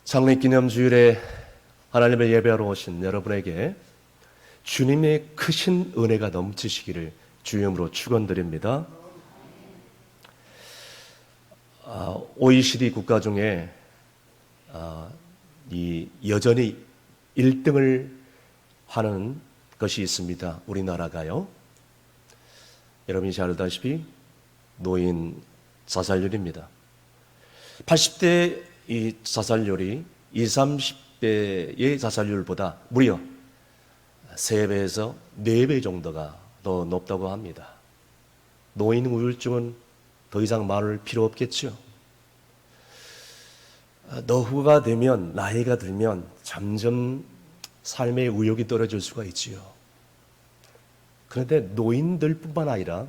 장례기념주일에 하나님의 예배하러 오신 여러분에게 주님의 크신 은혜가 넘치시기를 주임으로 축원드립니다. OECD 국가 중에 여전히 1등을 하는 것이 있습니다. 우리나라가요. 여러분이 잘 알다시피 노인 자살률입니다. 80대 이 자살률이 20, 30대의 자살률보다 무려 3배에서 4배 정도가 더 높다고 합니다. 노인 우울증은 더 이상 말할 필요 없겠죠. 노후가 되면, 나이가 들면 점점 삶의 의욕이 떨어질 수가 있지요. 그런데 노인들뿐만 아니라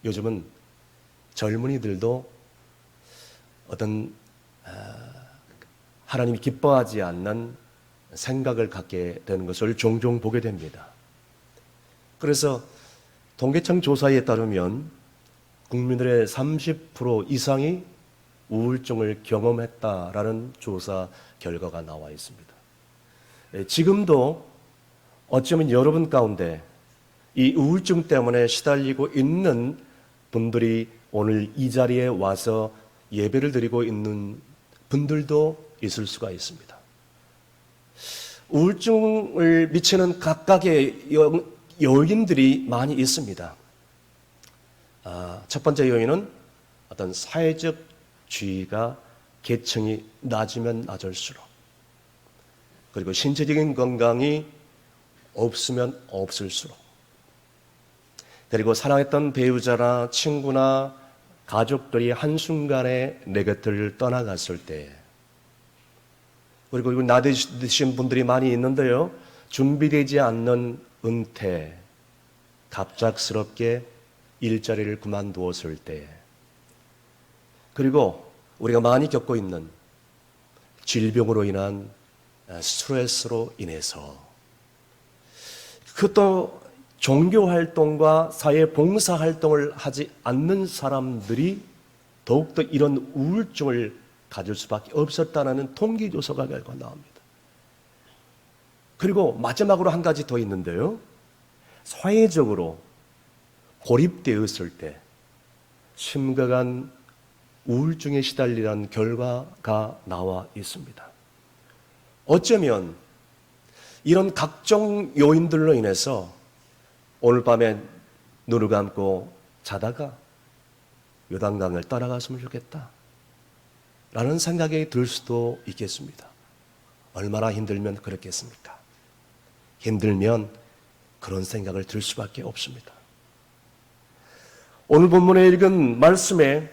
요즘은 젊은이들도 어떤 하나님이 기뻐하지 않는 생각을 갖게 되는 것을 종종 보게 됩니다. 그래서 통계청 조사에 따르면 국민들의 30% 이상이 우울증을 경험했다라는 조사 결과가 나와 있습니다. 지금도 어쩌면 여러분 가운데 이 우울증 때문에 시달리고 있는 분들이 오늘 이 자리에 와서 예배를 드리고 있는 분들도 있을 수가 있습니다. 우울증을 미치는 각각의 요인들이 많이 있습니다. 첫 번째 요인은 어떤 사회적 지위가 계층이 낮으면 낮을수록, 그리고 신체적인 건강이 없으면 없을수록, 그리고 사랑했던 배우자나 친구나 가족들이 한순간에 내 곁을 떠나갔을 때, 그리고 나이 드신 분들이 많이 있는데요, 준비되지 않는 은퇴, 갑작스럽게 일자리를 그만두었을 때, 그리고 우리가 많이 겪고 있는 질병으로 인한 스트레스로 인해서, 그것도 종교활동과 사회봉사활동을 하지 않는 사람들이 더욱더 이런 우울증을 가질 수밖에 없었다는 통계조사가 결과 나옵니다. 그리고 마지막으로 한 가지 더 있는데요, 사회적으로 고립되었을 때 심각한 우울증에 시달리는 결과가 나와 있습니다. 어쩌면 이런 각종 요인들로 인해서 오늘 밤에 눈을 감고 자다가 요단강을 따라갔으면 좋겠다 라는 생각이 들 수도 있겠습니다. 얼마나 힘들면 그렇겠습니까? 힘들면 그런 생각을 들 수밖에 없습니다. 오늘 본문에 읽은 말씀에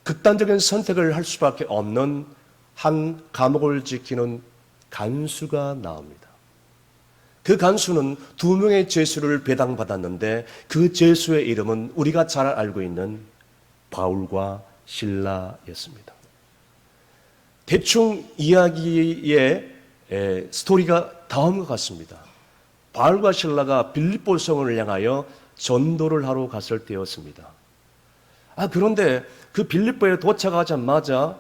극단적인 선택을 할 수밖에 없는 한 감옥을 지키는 간수가 나옵니다. 그 간수는 2명의 죄수를 배당받았는데 그 죄수의 이름은 우리가 잘 알고 있는 바울과 실라였습니다. 대충 이야기의 스토리가 다음과 같습니다. 바울과 실라가 빌립보 성을 향하여 전도를 하러 갔을 때였습니다. 그런데 그 빌립보에 도착하자마자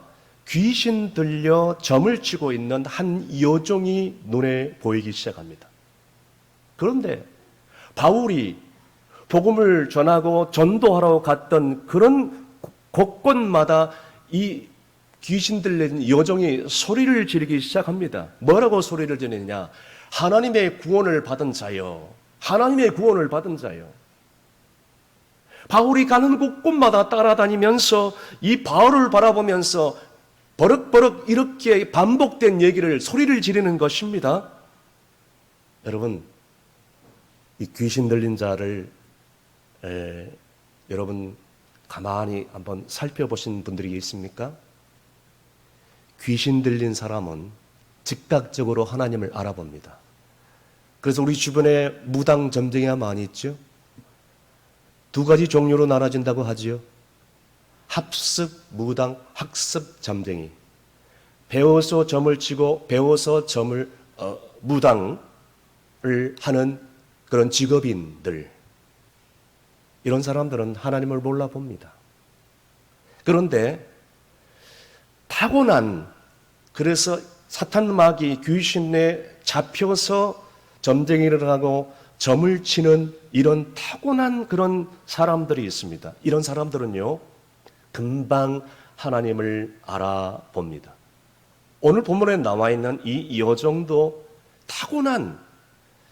귀신 들려 점을 치고 있는 한 여종이 눈에 보이기 시작합니다. 그런데 바울이 복음을 전하고 전도하러 갔던 그런 곳곳마다 이 귀신 들린 여종이 소리를 지르기 시작합니다. 뭐라고 소리를 지르느냐? 하나님의 구원을 받은 자요. 하나님의 구원을 받은 자요. 바울이 가는 곳곳마다 따라다니면서 이 바울을 바라보면서 버럭버럭 이렇게 반복된 얘기를, 소리를 지르는 것입니다. 여러분, 이 귀신 들린 자를 여러분 가만히 한번 살펴보신 분들이 있습니까? 귀신 들린 사람은 즉각적으로 하나님을 알아봅니다. 그래서 우리 주변에 무당 점쟁이가 많이 있죠. 2가지 종류로 나눠진다고 하지요. 합습 무당, 학습 점쟁이. 배워서 점을 치고 배워서 점을 무당을 하는 그런 직업인들, 이런 사람들은 하나님을 몰라봅니다. 그런데 타고난, 그래서 사탄 마귀 귀신에 잡혀서 점쟁이를 하고 점을 치는 이런 타고난 그런 사람들이 있습니다. 이런 사람들은요, 금방 하나님을 알아봅니다. 오늘 본문에 나와 있는 이 여정도 타고난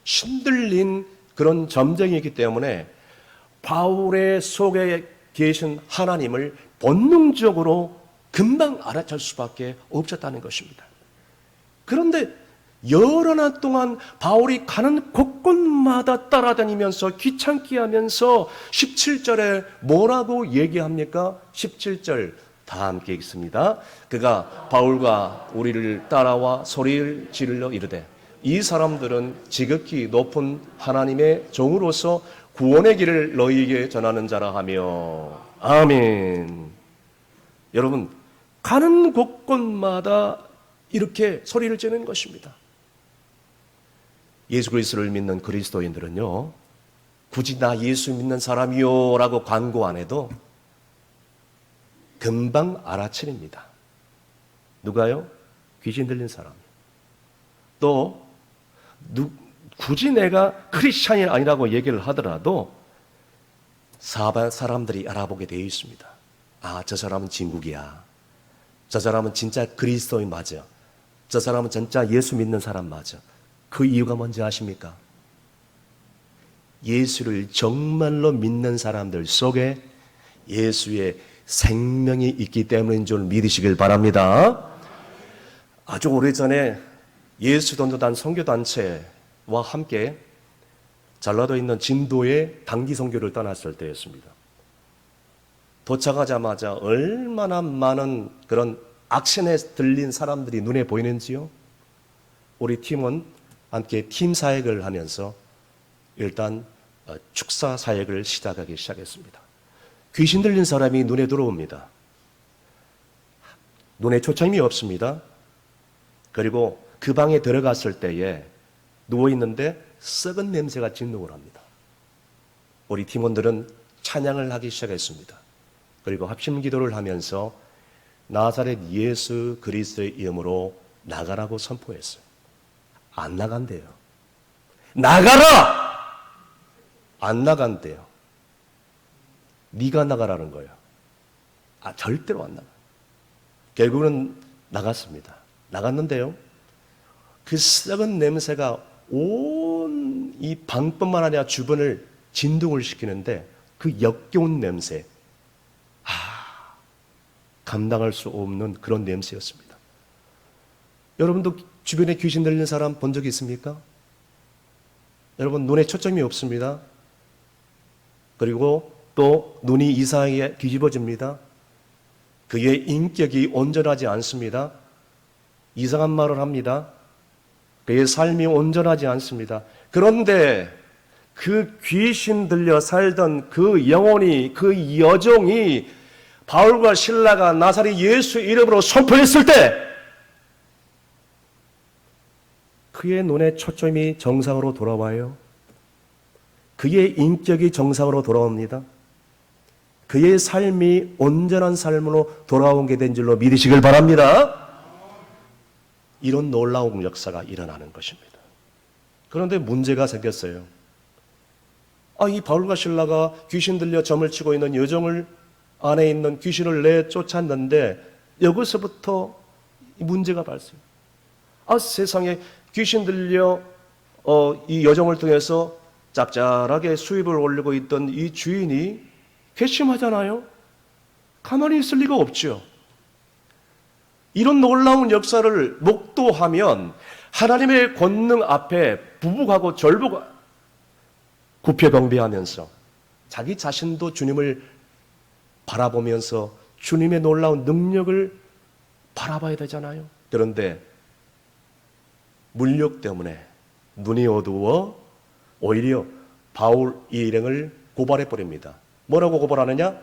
신들린 그런 점쟁이이기 때문에 바울의 속에 계신 하나님을 본능적으로 금방 알아챌 수밖에 없었다는 것입니다. 그런데 여러 날 동안 바울이 가는 곳곳마다 따라다니면서 귀찮게 하면서 17절에 뭐라고 얘기합니까? 17절 다 함께 읽습니다. 그가 바울과 우리를 따라와 소리를 지르려 이르되 이 사람들은 지극히 높은 하나님의 종으로서 구원의 길을 너희에게 전하는 자라 하며 아멘. 여러분, 가는 곳곳마다 이렇게 소리를 지르는 것입니다. 예수 그리스도를 믿는 그리스도인들은요, 굳이 나 예수 믿는 사람이요 라고 광고 안 해도 금방 알아차립니다. 누가요? 귀신 들린 사람. 또 굳이 내가 크리스찬이 아니라고 얘기를 하더라도 사람들이 알아보게 되어 있습니다. 아, 저 사람은 진국이야. 저 사람은 진짜 그리스도인 맞아. 저 사람은 진짜 예수 믿는 사람 맞아. 그 이유가 뭔지 아십니까? 예수를 정말로 믿는 사람들 속에 예수의 생명이 있기 때문인 줄 믿으시길 바랍니다. 아주 오래전에 예수전도단 선교단체와 함께 전라도에 있는 진도에 단기 선교를 떠났을 때였습니다. 도착하자마자 얼마나 많은 그런 악신에 들린 사람들이 눈에 보이는지요? 우리 팀은 함께 팀 사역을 하면서 일단 축사 사역을 시작하기 시작했습니다. 귀신 들린 사람이 눈에 들어옵니다. 눈에 초점이 없습니다. 그리고 그 방에 들어갔을 때에 누워있는데 썩은 냄새가 진동을 합니다. 우리 팀원들은 찬양을 하기 시작했습니다. 그리고 합심 기도를 하면서 나사렛 예수 그리스도의 이름으로 나가라고 선포했어요. 안 나간대요. 나가라! 안 나간대요. 네가 나가라는 거예요. 아, 절대로 안 나가. 결국은 나갔습니다. 나갔는데요, 그 썩은 냄새가 온 이 방뿐만 아니라 주변을 진동을 시키는데 그 역겨운 냄새, 감당할 수 없는 그런 냄새였습니다. 여러분도 주변에 귀신 들리는 사람 본 적 있습니까? 여러분, 눈에 초점이 없습니다. 그리고 또 눈이 이상하게 뒤집어집니다. 그의 인격이 온전하지 않습니다. 이상한 말을 합니다. 그의 삶이 온전하지 않습니다. 그런데 그 귀신 들려 살던 그 영혼이, 그 여종이 바울과 실라가 나사렛 예수 이름으로 선포했을 때 그의 눈에 초점이 정상으로 돌아와요. 그의 인격이 정상으로 돌아옵니다. 그의 삶이 온전한 삶으로 돌아오게 된 줄로 믿으시길 바랍니다. 이런 놀라운 역사가 일어나는 것입니다. 그런데 문제가 생겼어요. 이 바울과 실라가 귀신 들려 점을 치고 있는 여종을 안에 있는 귀신을 내쫓았는데 여기서부터 문제가 발생해요. 세상에 귀신 들려 이 여종을 통해서 짭짤하게 수입을 올리고 있던 이 주인이 괘씸하잖아요. 가만히 있을 리가 없죠. 이런 놀라운 역사를 목도하면 하나님의 권능 앞에 부복하고 절복 구표경배하면서 자기 자신도 주님을 바라보면서 주님의 놀라운 능력을 바라봐야 되잖아요. 그런데 물욕 때문에 눈이 어두워 오히려 바울 이 일행을 고발해버립니다. 뭐라고 고발하느냐?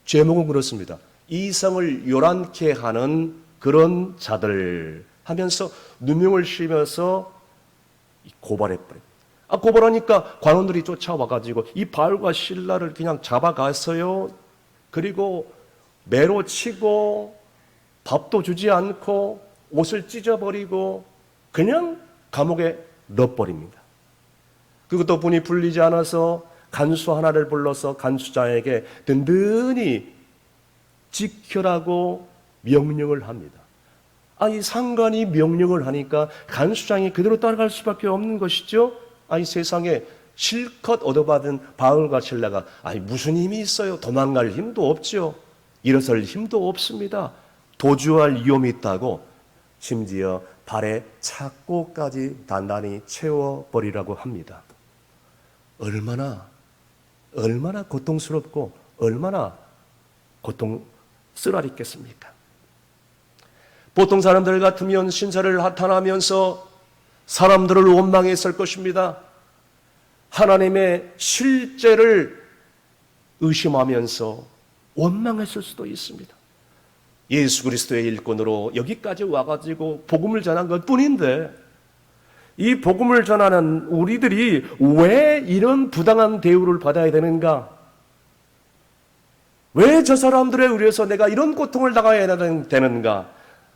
제목은 그렇습니다. 이성을 요란케 하는 그런 자들 하면서 누명을 씌면서 고발해버립니다. 고발하니까 관원들이 쫓아와가지고 이 바울과 실라를 그냥 잡아갔어요. 그리고 매로 치고 밥도 주지 않고 옷을 찢어버리고 그냥 감옥에 넣어버립니다. 그것도 분이 풀리지 않아서 간수 하나를 불러서 간수장에게 든든히 지켜라고 명령을 합니다. 이 상관이 명령을 하니까 간수장이 그대로 따라갈 수밖에 없는 것이죠. 세상에 실컷 얻어받은 바울과 실라가 무슨 힘이 있어요? 도망갈 힘도 없죠. 일어설 힘도 없습니다. 도주할 위험이 있다고 심지어 발에 착고까지 단단히 채워버리라고 합니다. 얼마나 고통스럽고 얼마나 쓰라리겠습니까? 보통 사람들 같으면 신사를 나타나면서 사람들을 원망했을 것입니다. 하나님의 실제를 의심하면서 원망했을 수도 있습니다. 예수 그리스도의 일꾼으로 여기까지 와가지고 복음을 전한 것 뿐인데 이 복음을 전하는 우리들이 왜 이런 부당한 대우를 받아야 되는가? 왜 저 사람들에 의해서 내가 이런 고통을 당해야 되는가?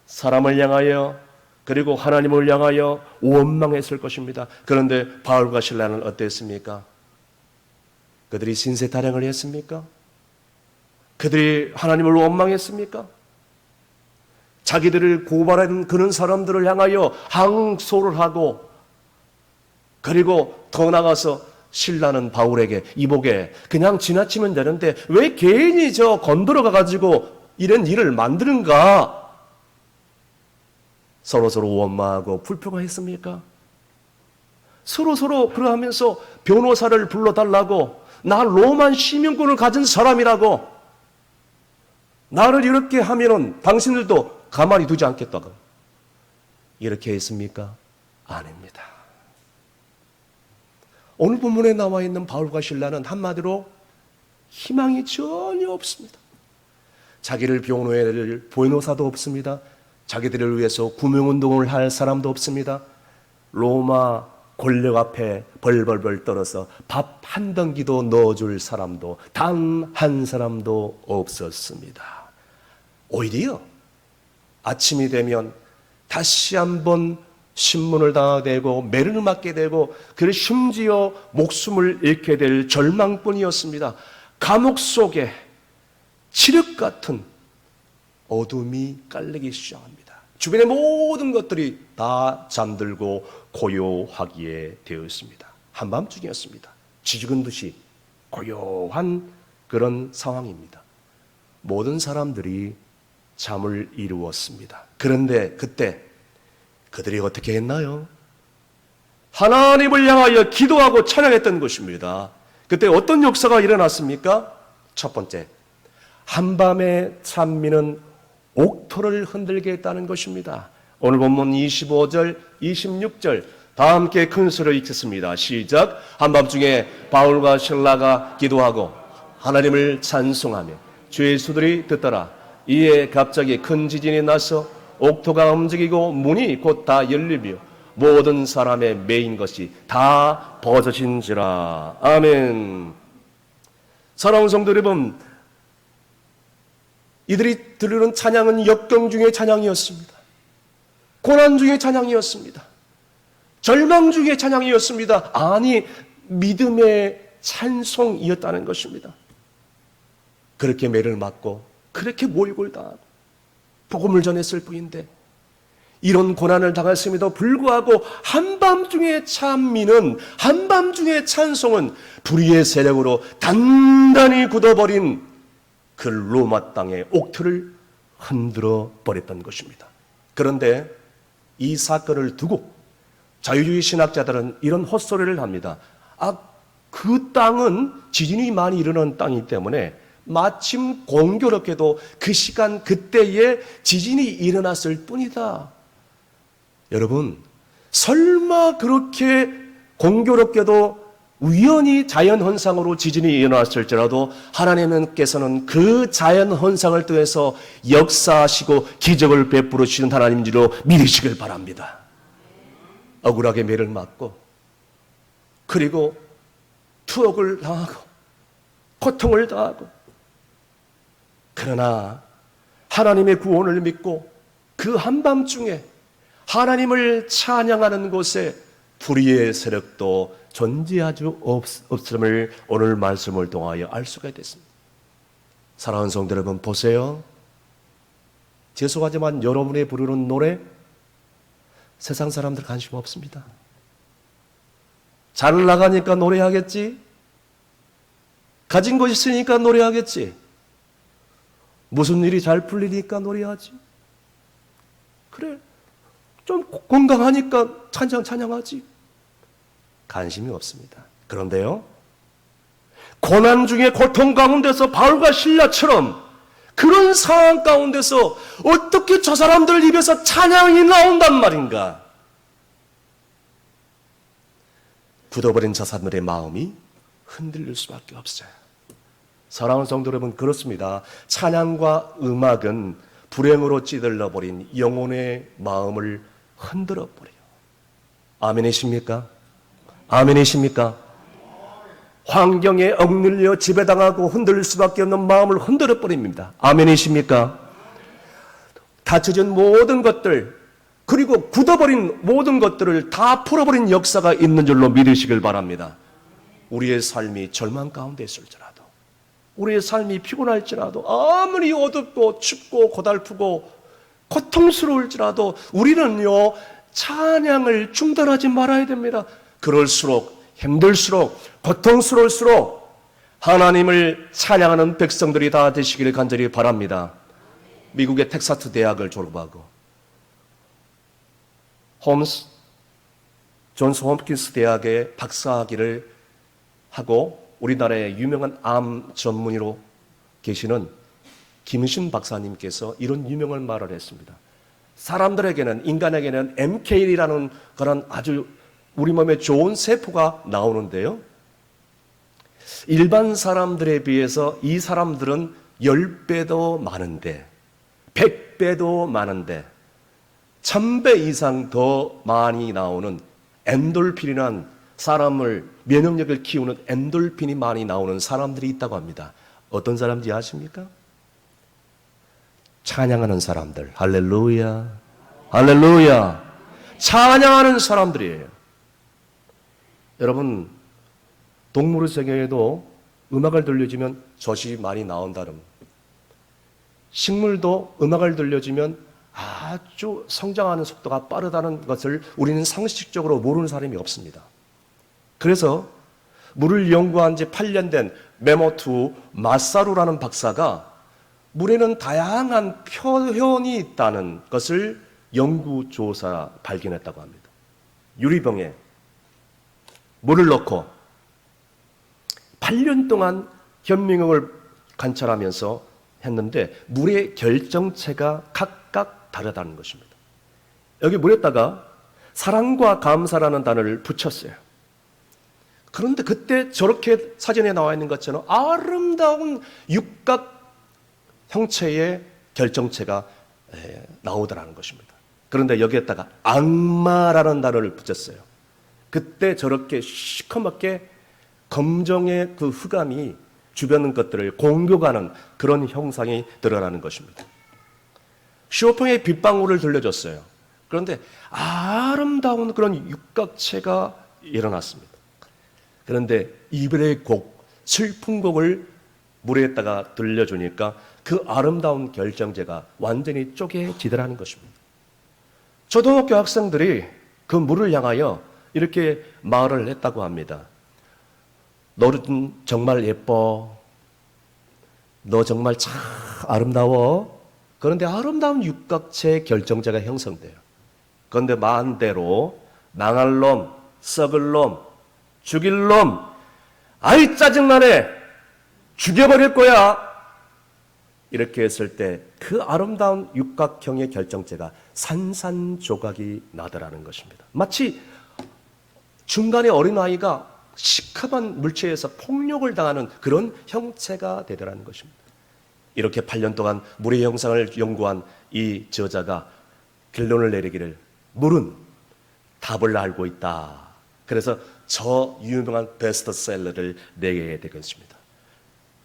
사람을 향하여 그리고 하나님을 향하여 원망했을 것입니다. 그런데 바울과 실라는 어땠습니까? 그들이 신세 타령을 했습니까? 그들이 하나님을 원망했습니까? 자기들을 고발하는 그런 사람들을 향하여 항소를 하고 그리고 더 나가서 신라는 바울에게 이보게 그냥 지나치면 되는데 왜 괜히 건드려 가가지고 이런 일을 만드는가? 서로 원망하고 불평했습니까? 서로 그러하면서 변호사를 불러달라고, 나 로만 시민권을 가진 사람이라고, 나를 이렇게 하면은 당신들도 가만히 두지 않겠다고 이렇게 했습니까? 아닙니다. 오늘 본문에 나와 있는 바울과 실라는 한마디로 희망이 전혀 없습니다. 자기를 변호해낼 변호사도 없습니다. 자기들을 위해서 구명운동을 할 사람도 없습니다. 로마 권력 앞에 벌벌벌 떨어서 밥 한 덩기도 넣어줄 사람도 단 한 사람도 없었습니다. 오히려 아침이 되면 다시 한번 신문을 당하되고 매를 맞게 되고 그리고 심지어 목숨을 잃게 될 절망뿐이었습니다. 감옥 속에 칠흑 같은 어둠이 깔리기 시작합니다. 주변의 모든 것들이 다 잠들고 고요하기에 되었습니다. 한밤중이었습니다. 쥐죽은 듯이 고요한 그런 상황입니다. 모든 사람들이 잠을 이루었습니다. 그런데 그때 그들이 어떻게 했나요? 하나님을 향하여 기도하고 찬양했던 것입니다. 그때 어떤 역사가 일어났습니까? 첫 번째, 한밤에 찬미는 옥토를 흔들게 했다는 것입니다. 오늘 본문 25절, 26절 다 함께 큰 소리로 읽겠습니다. 시작. 한밤중에 바울과 실라가 기도하고 하나님을 찬송하며 주의 수들이 듣더라. 이에 갑자기 큰 지진이 나서 옥토가 움직이고 문이 곧 다 열리며 모든 사람의 매인 것이 다 벗어진지라. 아멘. 사랑하는 성도 여러분, 이들이 들으는 찬양은 역경 중의 찬양이었습니다. 고난 중의 찬양이었습니다. 절망 중의 찬양이었습니다. 아니, 믿음의 찬송이었다는 것입니다. 그렇게 매를 맞고 그렇게 모욕을 당하고 복음을 전했을 뿐인데 이런 고난을 당했음에도 불구하고 한밤중의 찬미는, 한밤중의 찬송은 불의의 세력으로 단단히 굳어버린 그 로마 땅의 옥토를 흔들어 버렸던 것입니다. 그런데 이 사건을 두고 자유주의 신학자들은 이런 헛소리를 합니다. 그 땅은 지진이 많이 일어나는 땅이기 때문에 마침 공교롭게도 그 시간 그때에 지진이 일어났을 뿐이다. 여러분, 설마 그렇게 공교롭게도 우연히 자연현상으로 지진이 일어났을지라도 하나님께서는 그 자연현상을 통해서 역사하시고 기적을 베풀어 주시는 하나님인지로 믿으시길 바랍니다. 억울하게 매를 맞고 그리고 투옥을 당하고 고통을 당하고, 그러나 하나님의 구원을 믿고 그 한밤중에 하나님을 찬양하는 곳에 불의의 세력도 존재하지 없음을 오늘 말씀을 통하여 알 수가 됐습니다. 사랑하는 성도 여러분, 보세요. 죄송하지만 여러분이 부르는 노래 세상 사람들 관심 없습니다. 잘 나가니까 노래하겠지. 가진 것 있으니까 노래하겠지. 무슨 일이 잘 풀리니까 노래하지. 그래, 좀 건강하니까 찬양하지. 관심이 없습니다. 그런데요, 고난 중에 고통 가운데서 바울과 실라처럼 그런 상황 가운데서 어떻게 저 사람들 입에서 찬양이 나온단 말인가? 굳어버린 저 사람들의 마음이 흔들릴 수밖에 없어요. 사랑하는 성도 여러분, 그렇습니다. 찬양과 음악은 불행으로 찌들러버린 영혼의 마음을 흔들어버려요. 아멘이십니까? 아멘이십니까? 환경에 억눌려 지배당하고 흔들릴 수밖에 없는 마음을 흔들어버립니다. 아멘이십니까? 닫혀진 모든 것들, 그리고 굳어버린 모든 것들을 다 풀어버린 역사가 있는 줄로 믿으시길 바랍니다. 우리의 삶이 절망 가운데 있을지라도, 우리의 삶이 피곤할지라도, 아무리 어둡고 춥고 고달프고 고통스러울지라도 우리는요, 찬양을 중단하지 말아야 됩니다. 그럴수록, 힘들수록, 고통스러울수록 하나님을 찬양하는 백성들이 다 되시기를 간절히 바랍니다. 미국의 텍사스 대학을 졸업하고 존스 홈킨스 대학의 박사학위를 하고 우리나라의 유명한 암 전문의로 계시는 김신 박사님께서 이런 유명한 말을 했습니다. 사람들에게는, 인간에게는 MK라는 그런 아주 우리 몸에 좋은 세포가 나오는데요, 일반 사람들에 비해서 이 사람들은 10배도 많은데, 100배도 많은데, 1000배 이상 더 많이 나오는 엔돌핀이라는 사람을, 면역력을 키우는 엔돌핀이 많이 나오는 사람들이 있다고 합니다. 어떤 사람인지 아십니까? 찬양하는 사람들. 할렐루야, 할렐루야. 찬양하는 사람들이에요. 여러분, 동물의 세계에도 음악을 들려주면 젖이 많이 나온다는, 식물도 음악을 들려주면 아주 성장하는 속도가 빠르다는 것을 우리는 상식적으로 모르는 사람이 없습니다. 그래서 물을 연구한 지 8년 된 메모투 마사루라는 박사가 물에는 다양한 표현이 있다는 것을 연구조사 발견했다고 합니다. 유리병에 물을 넣고 8년 동안 현미경을 관찰하면서 했는데 물의 결정체가 각각 다르다는 것입니다. 여기 물에다가 사랑과 감사라는 단어를 붙였어요. 그런데 그때 저렇게 사진에 나와 있는 것처럼 아름다운 육각 형체의 결정체가 나오더라는 것입니다. 그런데 여기에다가 악마라는 단어를 붙였어요. 그때 저렇게 시커멓게 검정의 그 흑암이 주변 것들을 공격하는 그런 형상이 드러나는 것입니다. 쇼팽의 빗방울을 들려줬어요. 그런데 아름다운 그런 육각체가 일어났습니다. 그런데 이별의 곡, 슬픈 곡을 물에다가 들려주니까 그 아름다운 결정체가 완전히 쪼개지더라는 것입니다. 초등학교 학생들이 그 물을 향하여 이렇게 말을 했다고 합니다. 너는 정말 예뻐. 너 정말 참 아름다워. 그런데 아름다운 육각체의 결정체가 형성돼요. 그런데 반대로 망할 놈, 썩을 놈, 죽일 놈, 아이 짜증나네, 죽여버릴 거야, 이렇게 했을 때 그 아름다운 육각형의 결정체가 산산조각이 나더라는 것입니다. 마치 중간에 어린아이가 시커먼 물체에서 폭력을 당하는 그런 형체가 되더라는 것입니다. 이렇게 8년 동안 물의 형상을 연구한 이 저자가 결론을 내리기를, 물은 답을 알고 있다. 그래서 저 유명한 베스트셀러를 내게 되겠습니다.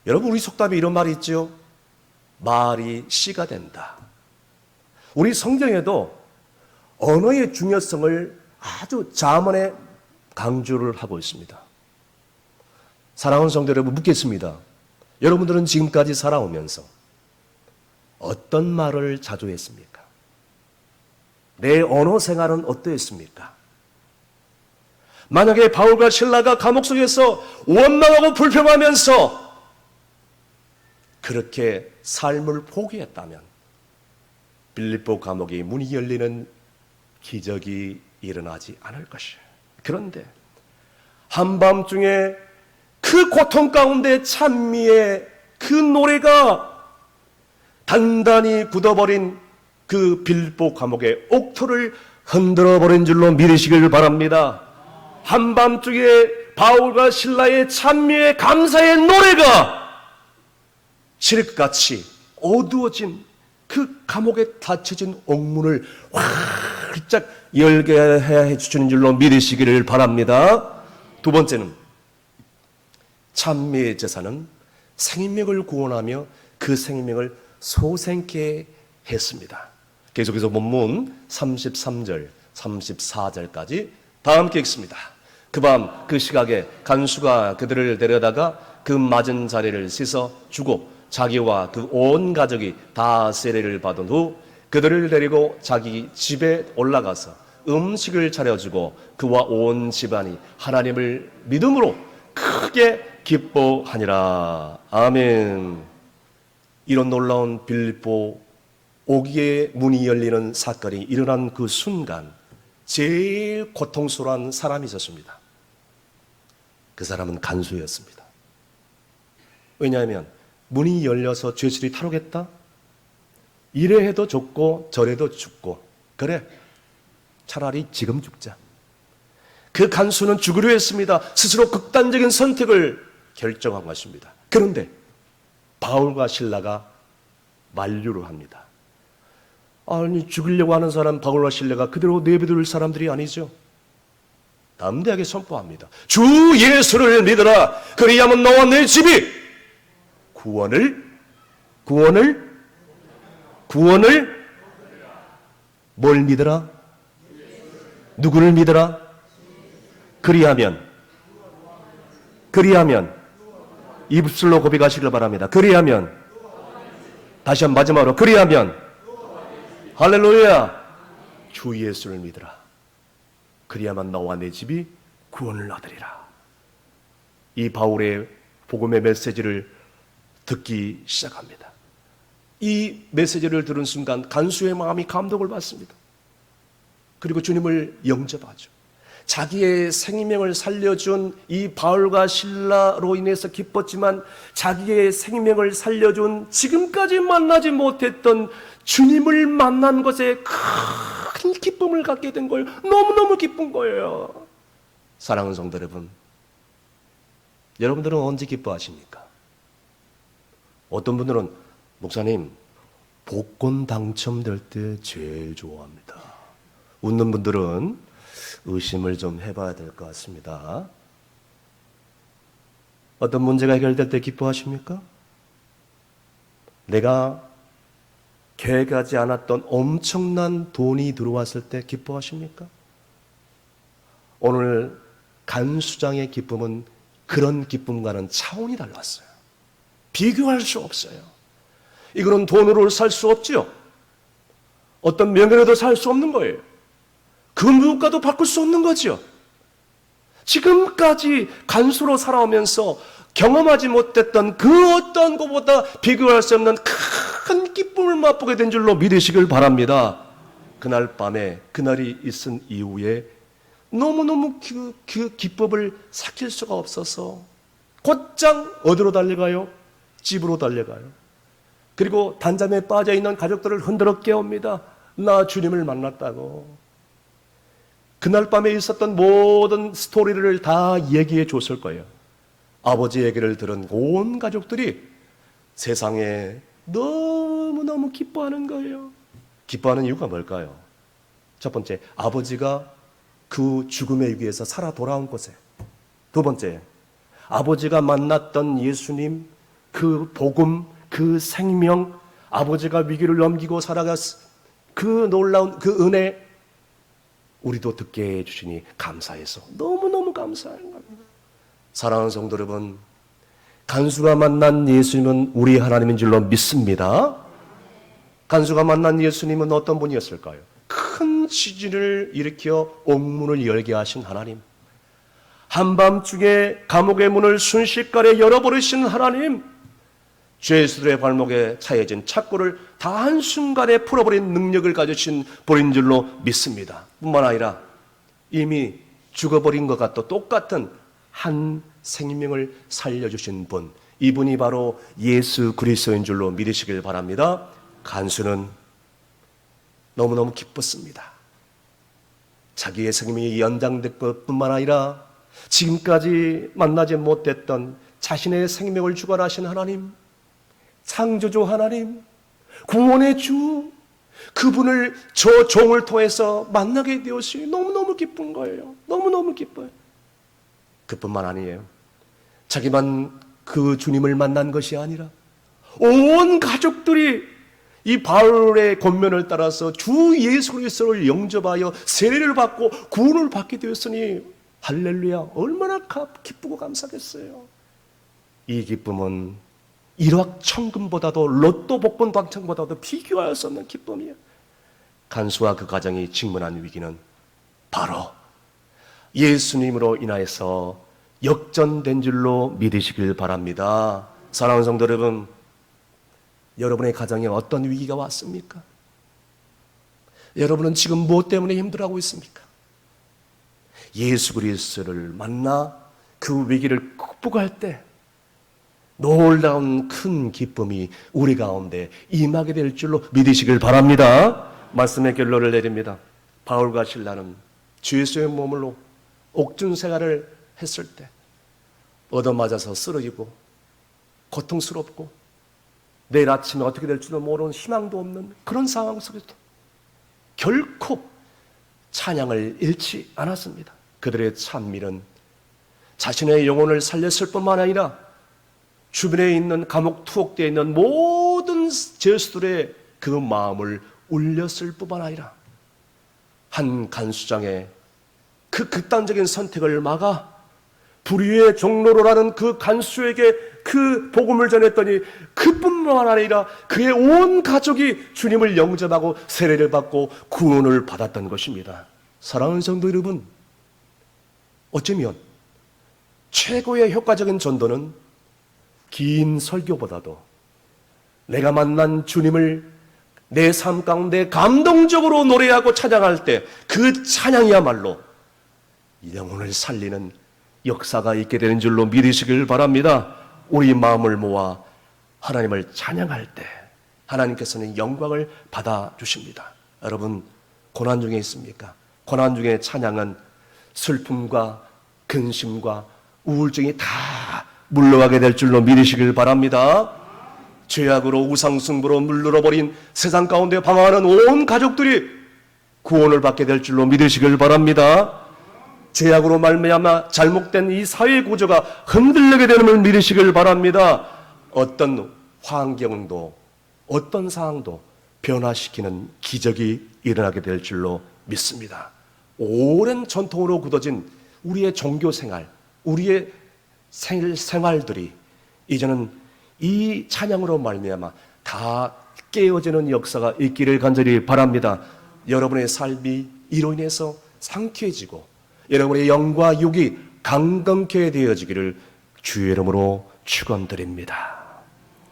여러분, 우리 속담에 이런 말이 있죠. 말이 씨가 된다. 우리 성경에도 언어의 중요성을 아주 자문에 강조를 하고 있습니다. 사랑하는 성도 여러분, 묻겠습니다. 여러분들은 지금까지 살아오면서 어떤 말을 자주 했습니까? 내 언어 생활은 어떠했습니까? 만약에 바울과 실라가 감옥 속에서 원망하고 불평하면서 그렇게 삶을 포기했다면 빌립보 감옥의 문이 열리는 기적이 일어나지 않을 것이에요. 그런데 한밤중에 그 고통 가운데 찬미의 그 노래가 단단히 굳어버린 그 빌립보 감옥의 옥토를 흔들어버린 줄로 믿으시길 바랍니다. 한밤중에 바울과 실라의 찬미의 감사의 노래가 칠흑같이 어두워진 그 감옥에 닫혀진 옥문을 활짝 열게 해주시는 줄로 믿으시기를 바랍니다. 두 번째는 찬미의 제사는 생명을 구원하며 그 생명을 소생케 했습니다. 계속해서 본문 33절, 34절까지 다 함께 읽습니다. 그 밤 그 시각에 간수가 그들을 데려다가 그 맞은 자리를 씻어 주고 자기와 그 온 가족이 다 세례를 받은 후 그들을 데리고 자기 집에 올라가서 음식을 차려주고 그와 온 집안이 하나님을 믿음으로 크게 기뻐하니라. 아멘. 이런 놀라운 빌립보 오기의 문이 열리는 사건이 일어난 그 순간 제일 고통스러운 사람이 있었습니다. 그 사람은 간수였습니다. 왜냐하면 문이 열려서 죄수들이 탈옥했다? 이래 해도 죽고 저래도 죽고, 그래 차라리 지금 죽자. 그 간수는 죽으려 했습니다. 스스로 극단적인 선택을 결정한 것입니다. 그런데 바울과 실라가 만류를 합니다. 아니, 죽으려고 하는 사람 바울과 실라가 그대로 내버릴 사람들이 아니죠. 담대하게 선포합니다. 주 예수를 믿으라. 그리하면 너와 내 집이 구원을 뭘 믿으라? 누구를 믿으라? 그리하면 입술로 고백하시길 바랍니다. 그리하면, 다시 한 마지막으로, 그리하면 할렐루야, 주 예수를 믿으라. 그리야만 너와 내 집이 구원을 얻으리라. 이 바울의 복음의 메시지를 듣기 시작합니다. 이 메시지를 들은 순간 간수의 마음이 감동을 받습니다. 그리고 주님을 영접하죠. 자기의 생명을 살려준 이 바울과 실라로 인해서 기뻤지만 자기의 생명을 살려준 지금까지 만나지 못했던 주님을 만난 것에 큰 기쁨을 갖게 된 거예요. 너무너무 기쁜 거예요. 사랑하는 성도 여러분, 여러분들은 언제 기뻐하십니까? 어떤 분들은 목사님 복권 당첨될 때 제일 좋아합니다. 웃는 분들은 의심을 좀 해봐야 될 것 같습니다. 어떤 문제가 해결될 때 기뻐하십니까? 내가 계획하지 않았던 엄청난 돈이 들어왔을 때 기뻐하십니까? 오늘 간수장의 기쁨은 그런 기쁨과는 차원이 달랐어요. 비교할 수 없어요. 이거는 돈으로 살 수 없지요. 어떤 명예로도 살 수 없는 거예요. 그 무엇과도 바꿀 수 없는 거지요. 지금까지 간수로 살아오면서 경험하지 못했던 그 어떤 것보다 비교할 수 없는 큰 기쁨을 맛보게 된 줄로 믿으시길 바랍니다. 그날 밤에 그날이 있은 이후에 너무너무 그 기쁨을 삭힐 수가 없어서 곧장 어디로 달려가요? 집으로 달려가요. 그리고 단잠에 빠져있는 가족들을 흔들어 깨웁니다. 나 주님을 만났다고. 그날 밤에 있었던 모든 스토리를 다 얘기해 줬을 거예요. 아버지 얘기를 들은 온 가족들이 세상에 너무너무 기뻐하는 거예요. 기뻐하는 이유가 뭘까요? 첫 번째, 아버지가 그 죽음의 위기에서 살아 돌아온 곳에. 두 번째, 아버지가 만났던 예수님, 그 복음, 그 생명, 아버지가 위기를 넘기고 살아갔 그 놀라운 그 은혜 우리도 듣게 해주시니 감사해서 너무너무 감사한 겁니다. 사랑하는 성도 여러분, 간수가 만난 예수님은 우리 하나님인 줄로 믿습니다. 간수가 만난 예수님은 어떤 분이었을까요? 큰 지진을 일으켜 옥문을 열게 하신 하나님, 한밤중에 감옥의 문을 순식간에 열어버리신 하나님, 죄수들의 발목에 차여진 착고를 다 한순간에 풀어버린 능력을 가지신 분인 줄로 믿습니다. 뿐만 아니라 이미 죽어버린 것과 또 똑같은 한 생명을 살려주신 분, 이분이 바로 예수 그리스도인 줄로 믿으시길 바랍니다. 간수는 너무너무 기뻤습니다. 자기의 생명이 연장될 것뿐만 아니라 지금까지 만나지 못했던 자신의 생명을 주관하신 하나님, 창조주 하나님, 구원의 주, 그분을 저 종을 통해서 만나게 되었으니 너무너무 기쁜 거예요. 너무너무 기뻐요. 그뿐만 아니에요. 자기만 그 주님을 만난 것이 아니라 온 가족들이 이 바울의 권면을 따라서 주 예수 그리스도를 영접하여 세례를 받고 구원을 받게 되었으니 할렐루야, 얼마나 기쁘고 감사하겠어요. 이 기쁨은 일확천금보다도 로또 복권 당첨보다도 비교할 수 없는 기쁨이에요. 간수와 그 가정이 직면한 위기는 바로 예수님으로 인하여서 역전된 줄로 믿으시길 바랍니다. 사랑하는 성도 여러분, 여러분의 가정에 어떤 위기가 왔습니까? 여러분은 지금 무엇 때문에 힘들어하고 있습니까? 예수 그리스도를 만나 그 위기를 극복할 때 놀라운 큰 기쁨이 우리 가운데 임하게 될 줄로 믿으시길 바랍니다. 말씀의 결론을 내립니다. 바울과 실라는 죄수의 몸으로 옥중 생활을 했을 때 얻어맞아서 쓰러지고 고통스럽고 내일 아침에 어떻게 될지도 모르는 희망도 없는 그런 상황 속에서 결코 찬양을 잃지 않았습니다. 그들의 찬미는 자신의 영혼을 살렸을 뿐만 아니라 주변에 있는 감옥 투옥되어 있는 모든 죄수들의 그 마음을 울렸을 뿐만 아니라 한 간수장의 그 극단적인 선택을 막아 불의의 종로로라는 그 간수에게 그 복음을 전했더니 그뿐만 아니라 그의 온 가족이 주님을 영접하고 세례를 받고 구원을 받았던 것입니다. 사랑하는 성도 여러분, 어쩌면 최고의 효과적인 전도는 긴 설교보다도 내가 만난 주님을 내 삶 가운데 감동적으로 노래하고 찬양할 때 그 찬양이야말로 영혼을 살리는 역사가 있게 되는 줄로 믿으시길 바랍니다. 우리 마음을 모아 하나님을 찬양할 때 하나님께서는 영광을 받아주십니다. 여러분, 고난 중에 있습니까? 고난 중에 찬양은 슬픔과 근심과 우울증이 다 물러가게 될 줄로 믿으시길 바랍니다. 죄악으로 우상숭배로 물들어버린 세상 가운데 방황하는 온 가족들이 구원을 받게 될 줄로 믿으시길 바랍니다. 죄악으로 말미암아 잘못된 이 사회 구조가 흔들리게 되는 걸 믿으시길 바랍니다. 어떤 환경도 어떤 상황도 변화시키는 기적이 일어나게 될 줄로 믿습니다. 오랜 전통으로 굳어진 우리의 종교 생활, 우리의 생활들이 이제는 이 찬양으로 말미암아 다 깨어지는 역사가 있기를 간절히 바랍니다. 여러분의 삶이 이로 인해서 상쾌해지고 여러분의 영과 육이 강건케 되어지기를 주의 이름으로 축원드립니다.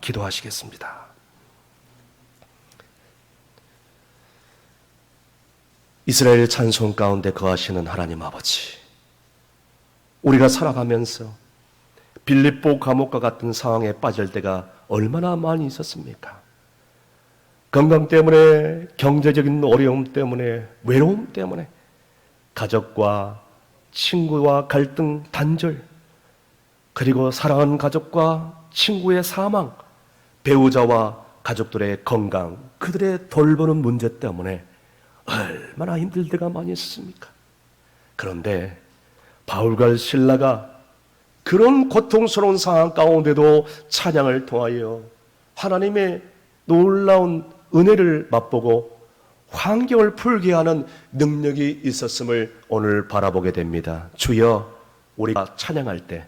기도하시겠습니다. 이스라엘 찬송 가운데 거하시는 하나님 아버지, 우리가 살아가면서 빌립보 감옥과 같은 상황에 빠질 때가 얼마나 많이 있었습니까? 건강 때문에, 경제적인 어려움 때문에, 외로움 때문에, 가족과 친구와 갈등, 단절, 그리고 사랑하는 가족과 친구의 사망, 배우자와 가족들의 건강, 그들의 돌보는 문제 때문에 얼마나 힘들 때가 많이 있었습니까? 그런데 바울과 실라가 그런 고통스러운 상황 가운데도 찬양을 통하여 하나님의 놀라운 은혜를 맛보고 환경을 풀게 하는 능력이 있었음을 오늘 바라보게 됩니다. 주여, 우리가 찬양할 때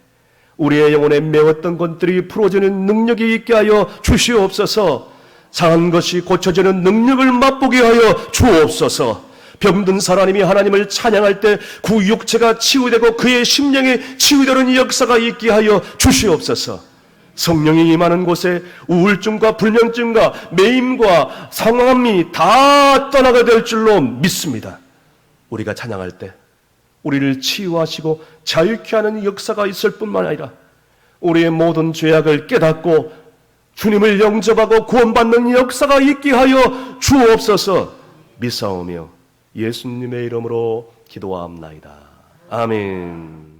우리의 영혼에 메웠던 것들이 풀어지는 능력이 있게 하여 주시옵소서. 상한 것이 고쳐지는 능력을 맛보게 하여 주옵소서. 병든 사람이 하나님을 찬양할 때 그 육체가 치유되고 그의 심령이 치유되는 역사가 있게 하여 주시옵소서. 성령이 임하는 곳에 우울증과 불면증과 매임과 상함이 다 떠나게 될 줄로 믿습니다. 우리가 찬양할 때 우리를 치유하시고 자유케 하는 역사가 있을 뿐만 아니라 우리의 모든 죄악을 깨닫고 주님을 영접하고 구원받는 역사가 있게 하여 주옵소서. 믿사오며 예수님의 이름으로 기도하옵나이다. 아멘.